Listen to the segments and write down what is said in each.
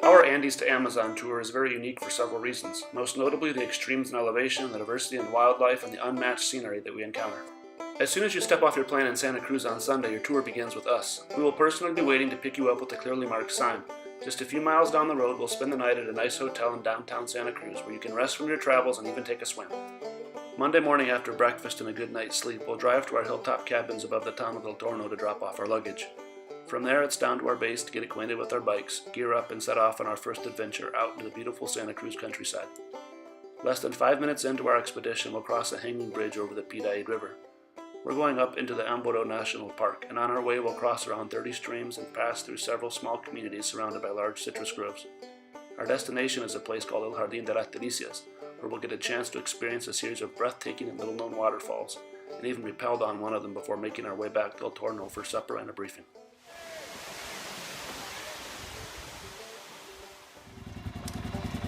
Our Andes to Amazon tour is very unique for several reasons, most notably the extremes in elevation, the diversity in wildlife, and the unmatched scenery that we encounter. As soon as you step off your plane in Santa Cruz on Sunday, your tour begins with us. We will personally be waiting to pick you up with a clearly marked sign. Just a few miles down the road, we'll spend the night at a nice hotel in downtown Santa Cruz where you can rest from your travels and even take a swim. Monday morning after breakfast and a good night's sleep, we'll drive to our hilltop cabins above the town of El Torno to drop off our luggage. From there, it's down to our base to get acquainted with our bikes, gear up, and set off on our first adventure out into the beautiful Santa Cruz countryside. Less than 5 minutes into our expedition, we'll cross a hanging bridge over the Piraí River. We're going up into the Amboro National Park, and on our way we'll cross around 30 streams and pass through several small communities surrounded by large citrus groves. Our destination is a place called El Jardín de las Delicias, where we'll get a chance to experience a series of breathtaking and little-known waterfalls, and even rappelled on one of them before making our way back to El Torno for supper and a briefing.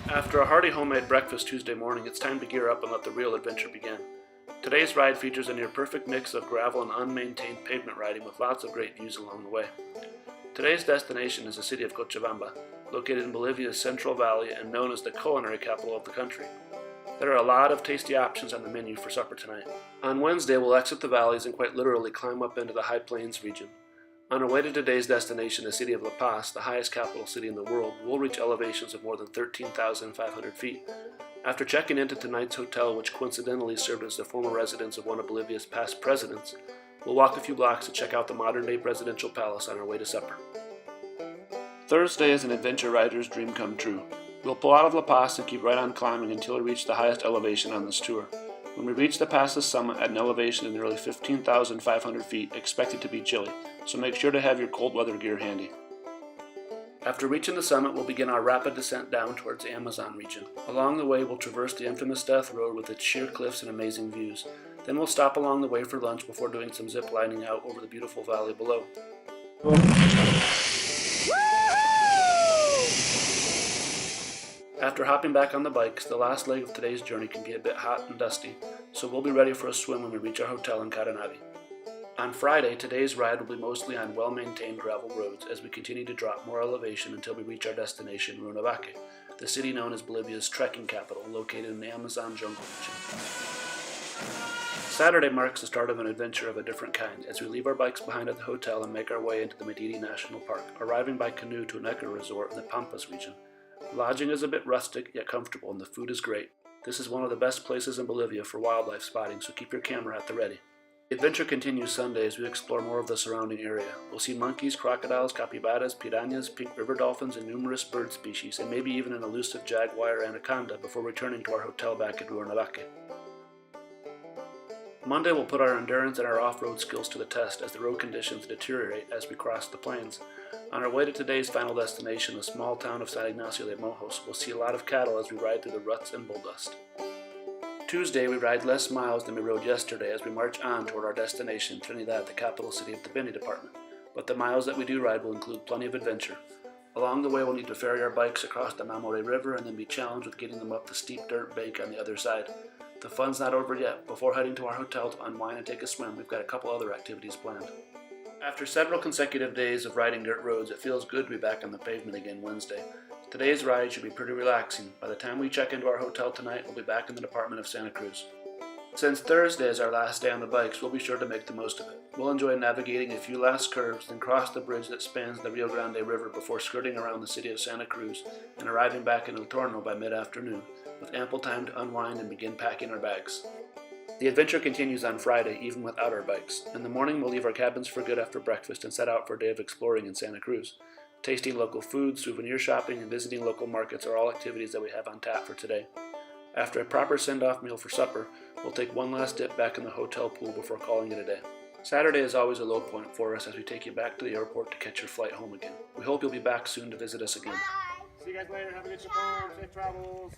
After a hearty homemade breakfast Tuesday morning, it's time to gear up and let the real adventure begin. Today's ride features a near-perfect mix of gravel and unmaintained pavement riding with lots of great views along the way. Today's destination is the city of Cochabamba, located in Bolivia's Central Valley and known as the culinary capital of the country. There are a lot of tasty options on the menu for supper tonight. On Wednesday, we'll exit the valleys and quite literally climb up into the high plains region. On our way to today's destination, the city of La Paz, the highest capital city in the world, we'll reach elevations of more than 13,500 feet. After checking into tonight's hotel, which coincidentally served as the former residence of one of Bolivia's past presidents, we'll walk a few blocks to check out the modern-day presidential palace on our way to supper. Thursday is an adventure rider's dream come true. We'll pull out of La Paz and keep right on climbing until we reach the highest elevation on this tour. When we reach the pass's summit at an elevation of nearly 15,500 feet, expect it to be chilly, so make sure to have your cold weather gear handy. After reaching the summit, we'll begin our rapid descent down towards the Amazon region. Along the way, we'll traverse the infamous Death Road with its sheer cliffs and amazing views. Then we'll stop along the way for lunch before doing some zip lining out over the beautiful valley below. After hopping back on the bikes, the last leg of today's journey can be a bit hot and dusty, so we'll be ready for a swim when we reach our hotel in Caranavi. On Friday, today's ride will be mostly on well-maintained gravel roads as we continue to drop more elevation until we reach our destination, Runavaque, the city known as Bolivia's trekking capital, located in the Amazon jungle region. Saturday marks the start of an adventure of a different kind as we leave our bikes behind at the hotel and make our way into the Madidi National Park, arriving by canoe to an eco resort in the Pampas region. Lodging is a bit rustic yet comfortable and the food is great. This is one of the best places in Bolivia for wildlife spotting, so keep your camera at the ready. The adventure continues Sunday as we explore more of the surrounding area. We'll see monkeys, crocodiles, capybaras, piranhas, pink river dolphins, and numerous bird species, and maybe even an elusive jaguar anaconda before returning to our hotel back at Cuernavaca. Monday we'll put our endurance and our off-road skills to the test as the road conditions deteriorate as we cross the plains. On our way to today's final destination, the small town of San Ignacio de Mojos, we'll see a lot of cattle as we ride through the ruts and bull dust. Tuesday, we ride less miles than we rode yesterday as we march on toward our destination, Trinidad, the capital city of the Beni department. But the miles that we do ride will include plenty of adventure. Along the way, we'll need to ferry our bikes across the Mamoré River and then be challenged with getting them up the steep dirt bank on the other side. The fun's not over yet. Before heading to our hotel to unwind and take a swim, we've got a couple other activities planned. After several consecutive days of riding dirt roads, it feels good to be back on the pavement again Wednesday. Today's ride should be pretty relaxing. By the time we check into our hotel tonight, we'll be back in the department of Santa Cruz. Since Thursday is our last day on the bikes, we'll be sure to make the most of it. We'll enjoy navigating a few last curves, then cross the bridge that spans the Rio Grande River before skirting around the city of Santa Cruz and arriving back in El Torno by mid-afternoon, with ample time to unwind and begin packing our bags. The adventure continues on Friday, even without our bikes. In the morning, we'll leave our cabins for good after breakfast and set out for a day of exploring in Santa Cruz. Tasting local food, souvenir shopping, and visiting local markets are all activities that we have on tap for today. After a proper send-off meal for supper, we'll take one last dip back in the hotel pool before calling it a day. Saturday is always a low point for us as we take you back to the airport to catch your flight home again. We hope you'll be back soon to visit us again. See you guys later. Have a good trip home. Safe travels.